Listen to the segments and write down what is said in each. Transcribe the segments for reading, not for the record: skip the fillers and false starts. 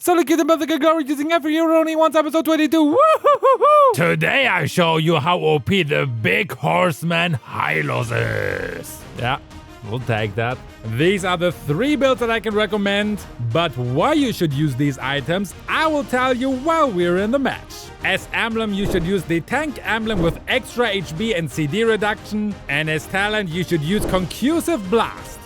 So look at the Mythical glory using every hero only once, episode 22. Woo-hoo-hoo-hoo! Today I show you how OP the big horseman Hylos is. Yeah, we'll take that. These are the 3 builds that I can recommend, but why you should use these items, I will tell you while we're in the match. As emblem, you should use the tank emblem with extra HP and CD reduction, and as talent, you should use Concussive Blast.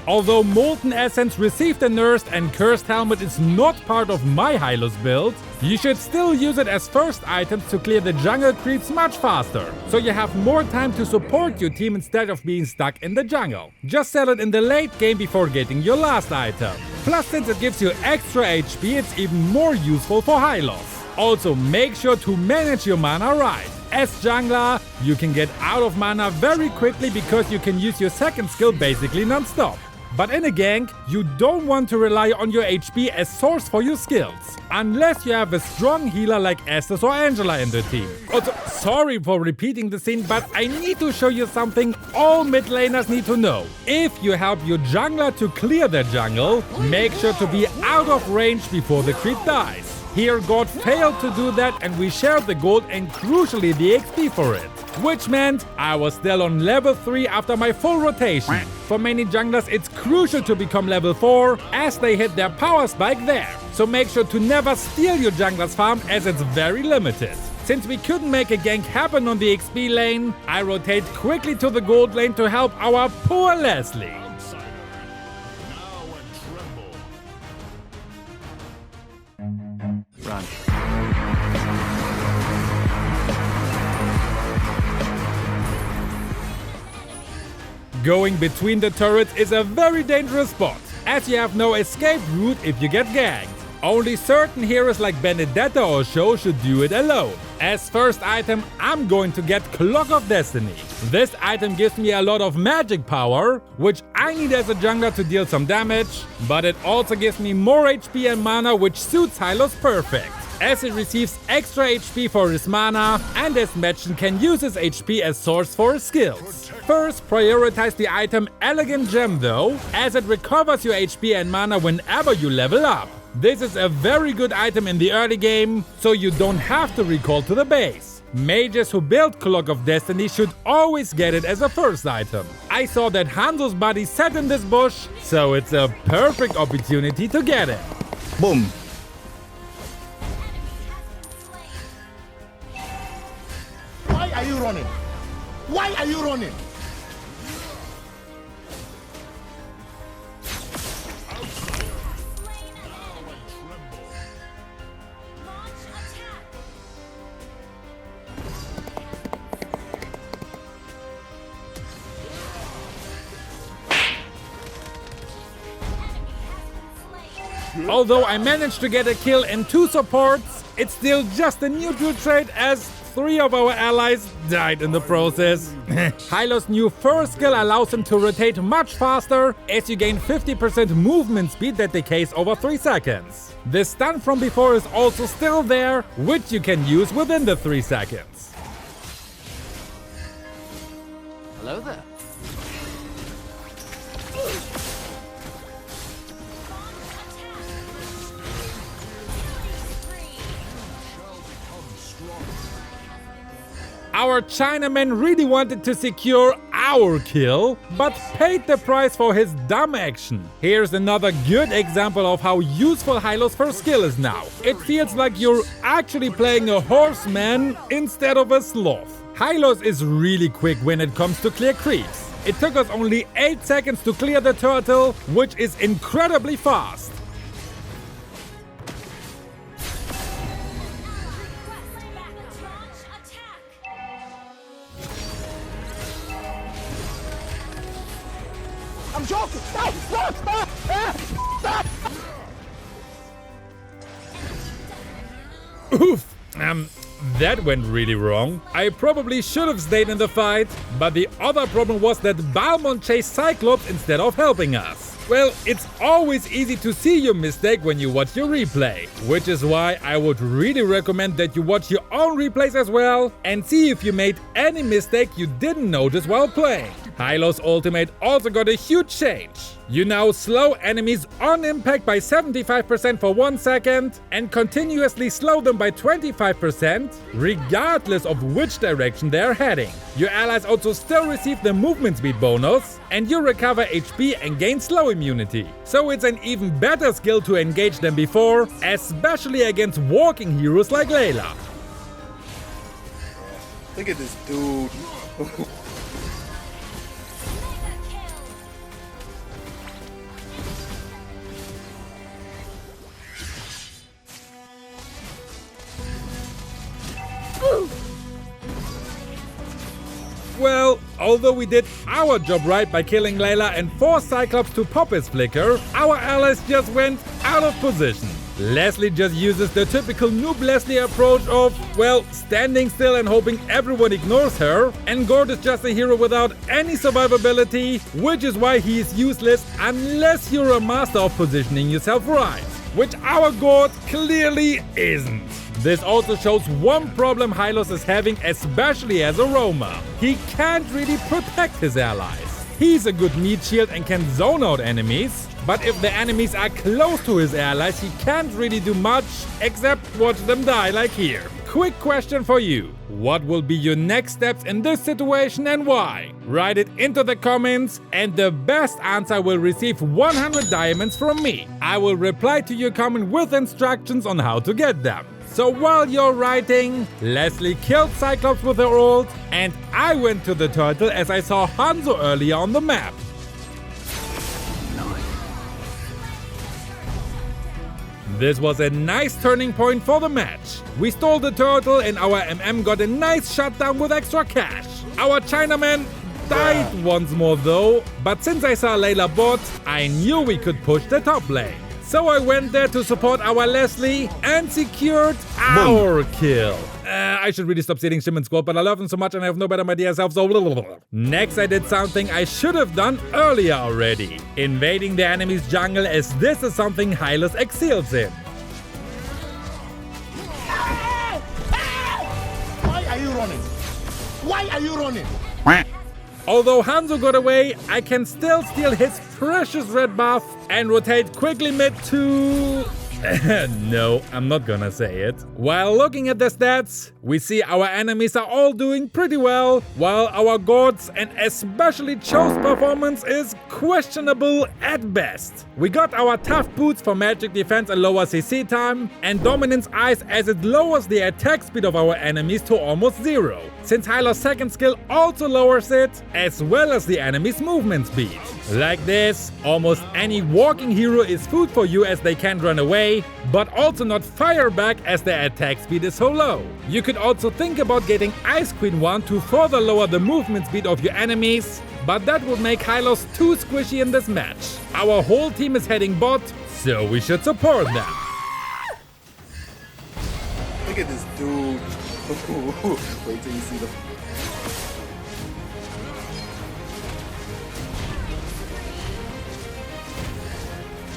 Although Molten Essence, Received and Nursed, and Cursed Helmet is not part of my Hylos build, you should still use it as first items to clear the jungle creeps much faster, so you have more time to support your team instead of being stuck in the jungle. Just sell it in the late game before getting your last item. Plus, since it gives you extra HP, it's even more useful for Hylos. Also, make sure to manage your mana right. As jungler, you can get out of mana very quickly because you can use your second skill basically non-stop. But in a gank, you don't want to rely on your HP as source for your skills, unless you have a strong healer like Estes or Angela in the team. Also, sorry for repeating the scene, but I need to show you something all mid laners need to know. If you help your jungler to clear the jungle, make sure to be out of range before the creep dies. Here God failed to do that and we shared the gold and crucially the XP for it. Which meant I was still on level 3 after my full rotation. For many junglers it's crucial to become level 4 as they hit their power spike there. So make sure to never steal your jungler's farm as it's very limited. Since we couldn't make a gank happen on the XP lane, I rotate quickly to the gold lane to help our poor Leslie. Run. Going between the turrets is a very dangerous spot, as you have no escape route if you get ganked. Only certain heroes like Benedetta or Show should do it alone. As first item, I'm going to get Clock of Destiny. This item gives me a lot of magic power, which I need as a jungler to deal some damage, but it also gives me more HP and mana, which suits Hylos perfect, as it receives extra HP for his mana, and as mentioned can use his HP as source for his skills. First, prioritize the item Elegant Gem though, as it recovers your HP and mana whenever you level up. This is a very good item in the early game, so you don't have to recall to the base. Mages who build Clock of Destiny should always get it as a first item. I saw that Hanzo's body sat in this bush, so it's a perfect opportunity to get it. Boom. Why are you running? Why are you running? Although I managed to get a kill and 2 supports, it's still just a neutral trade as 3 of our allies died in the process. Hylos' new first skill allows him to rotate much faster as you gain 50% movement speed that decays over 3 seconds. The stun from before is also still there, which you can use within the 3 seconds. Hello there. Our Chinaman really wanted to secure our kill, but paid the price for his dumb action. Here's another good example of how useful Hylos' first skill is now. It feels like you're actually playing a horseman instead of a sloth. Hylos is really quick when it comes to clear creeps. It took us only 8 seconds to clear the turtle, which is incredibly fast. I'm joking! Stop! Stop! Stop! Stop! Oof! That went really wrong. I probably should have stayed in the fight, but the other problem was that Balmond chased Cyclops instead of helping us. Well, it's always easy to see your mistake when you watch your replay, which is why I would really recommend that you watch your own replays as well and see if you made any mistake you didn't notice while playing. Hylos' ultimate also got a huge change. You now slow enemies on impact by 75% for 1 second and continuously slow them by 25% regardless of which direction they are heading. Your allies also still receive the movement speed bonus and you recover HP and gain slow immunity. So it's an even better skill to engage than before, especially against walking heroes like Layla. Look at this dude. Well, although we did our job right by killing Layla and forced Cyclops to pop his flicker, our allies just went out of position. Leslie just uses the typical noob Leslie approach of, well, standing still and hoping everyone ignores her, and Gord is just a hero without any survivability, which is why he is useless unless you're a master of positioning yourself right, which our Gord clearly isn't. This also shows one problem Hylos is having, especially as a roamer. He can't really protect his allies. He's a good meat shield and can zone out enemies, but if the enemies are close to his allies, he can't really do much except watch them die like here. Quick question for you. What will be your next steps in this situation and why? Write it into the comments and the best answer will receive 100 diamonds from me. I will reply to your comment with instructions on how to get them. So while you're writing, Leslie killed Cyclops with her ult, and I went to the turtle as I saw Hanzo earlier on the map. This was a nice turning point for the match. We stole the turtle and our MM got a nice shutdown with extra cash. Our Chinaman died once more though, but since I saw Layla bot, I knew we could push the top lane. So I went there to support our Leslie and secured our kill. I should really stop stealing Shimon squad, but I love him so much and I have no better idea myself, so Next I did something I should have done earlier already. Invading the enemy's jungle, as this is something Hylos excels in. Why are you running? Why are you running? Although Hanzo got away, I can still steal his precious red buff and rotate quickly mid to... No, I'm not gonna say it. While looking at the stats, we see our enemies are all doing pretty well, while our Gord's and especially 𝐃𝐲's performance is questionable at best. We got our tough boots for magic defense and lower CC time, and dominance eyes as it lowers the attack speed of our enemies to almost 0, since Hylos' second skill also lowers it, as well as the enemy's movement speed. Like this, almost any walking hero is food for you as they can't run away, but also not fire back as their attack speed is so low. You could also think about getting Ice Queen 1 to further lower the movement speed of your enemies, but that would make Hylos too squishy in this match. Our whole team is heading bot, so we should support them. Look at this dude. Wait till you see the...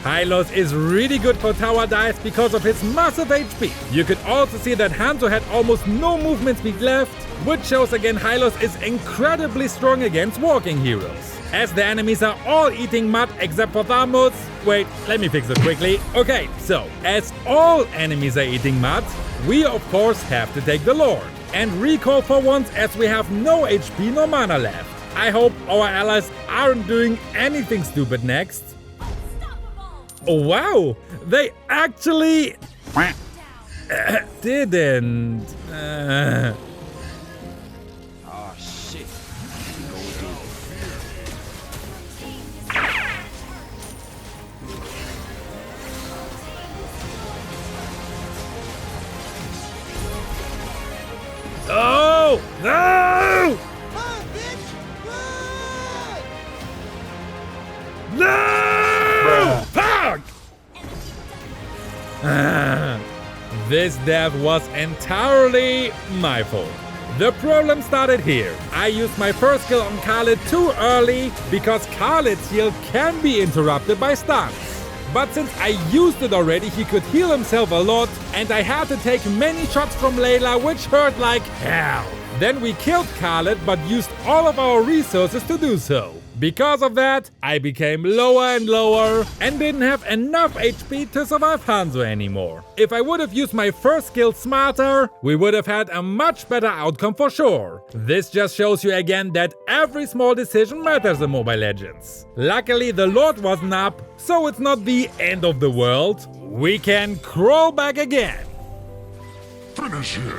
Hylos is really good for tower dives because of his massive HP. You could also see that Hanzo had almost no movement speed left, which shows again Hylos is incredibly strong against walking heroes. As the enemies are all eating mud except for Thamus. Wait, let me fix it quickly. Okay, so as all enemies are eating mud, we of course have to take the Lord. And recall for once as we have no HP nor mana left. I hope our allies aren't doing anything stupid next. Oh wow, they actually didn't. Oh shit. Oh no! No! Fuck! This death was entirely my fault. The problem started here. I used my first skill on 𝐾𝐤𝐬 too early because 𝐾𝐤𝐬's heal can be interrupted by stuns. But since I used it already, he could heal himself a lot and I had to take many shots from Layla, which hurt like hell. Then we killed 𝐾𝐤𝐬 but used all of our resources to do so. Because of that, I became lower and lower and didn't have enough HP to survive Hanzo anymore. If I would have used my first skill smarter, we would have had a much better outcome for sure. This just shows you again that every small decision matters in Mobile Legends. Luckily the Lord wasn't up, so it's not the end of the world. We can crawl back again. Finish him.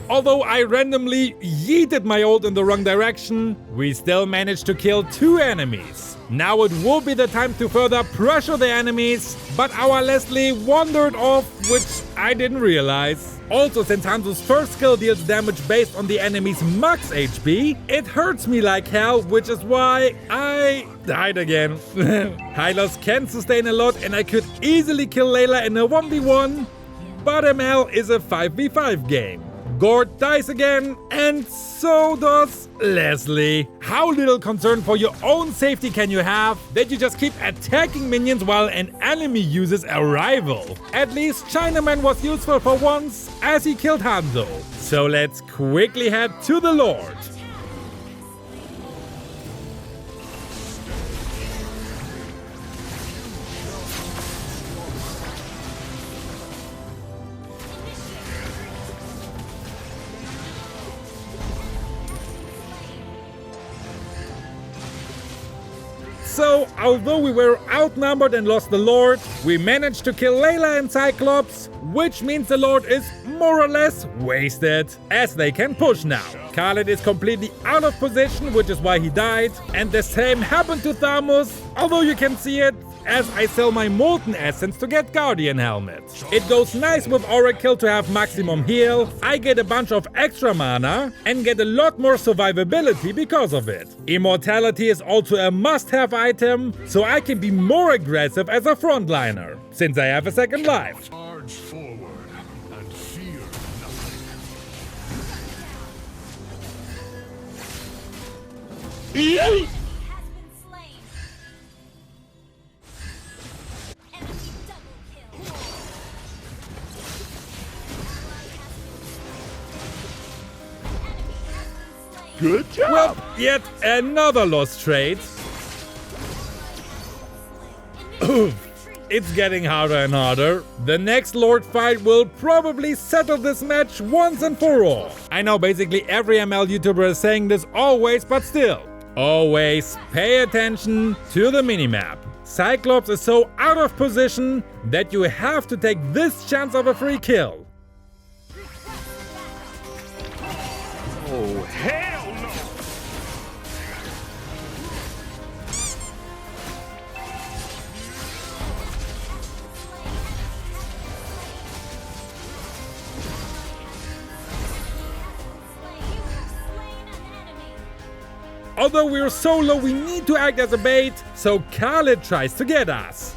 Although I randomly yeeted my ult in the wrong direction, we still managed to kill 2 enemies. Now it will be the time to further pressure the enemies, but our Leslie wandered off, which I didn't realize. Also, since Hanzo's first skill deals damage based on the enemy's max HP, it hurts me like hell, which is why I died again. Hylos can sustain a lot and I could easily kill Layla in a 1v1, but ML is a 5v5 game. Gord dies again, and so does Leslie. How little concern for your own safety can you have that you just keep attacking minions while an enemy uses a rival? At least Chinaman was useful for once, as he killed Hanzo. So let's quickly head to the Lord. So, although we were outnumbered and lost the Lord, we managed to kill Layla and Cyclops, which means the Lord is more or less wasted, as they can push now. 𝐾𝐤𝐬 is completely out of position, which is why he died, and the same happened to Thamus, although you can see it as I sell my Molten Essence to get Guardian Helmet. It goes nice with Oracle to have maximum heal, I get a bunch of extra mana, and get a lot more survivability because of it. Immortality is also a must-have item, so I can be more aggressive as a frontliner, since I have a second life. Charge forward and fear nothing. Good job! Well, yet another lost trade. It's getting harder and harder. The next Lord fight will probably settle this match once and for all. I know basically every ML YouTuber is saying this always, but still. Always pay attention to the minimap. Cyclops is so out of position that you have to take this chance of a free kill. Oh, hell no! Although we're so low, we need to act as a bait, so 𝐾𝐤𝐬 tries to get us.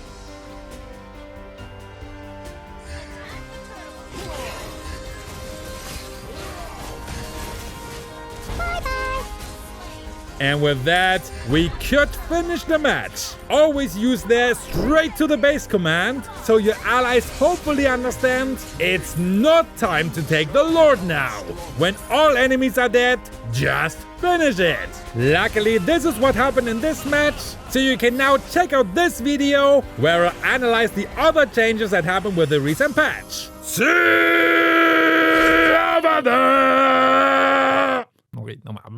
And with that, we could finish the match. Always use their straight to the base command, so your allies hopefully understand it's not time to take the Lord now. When all enemies are dead, just finish it. Luckily, this is what happened in this match, so you can now check out this video where I analyze the other changes that happened with the recent patch. See you over there! Okay, nochmal.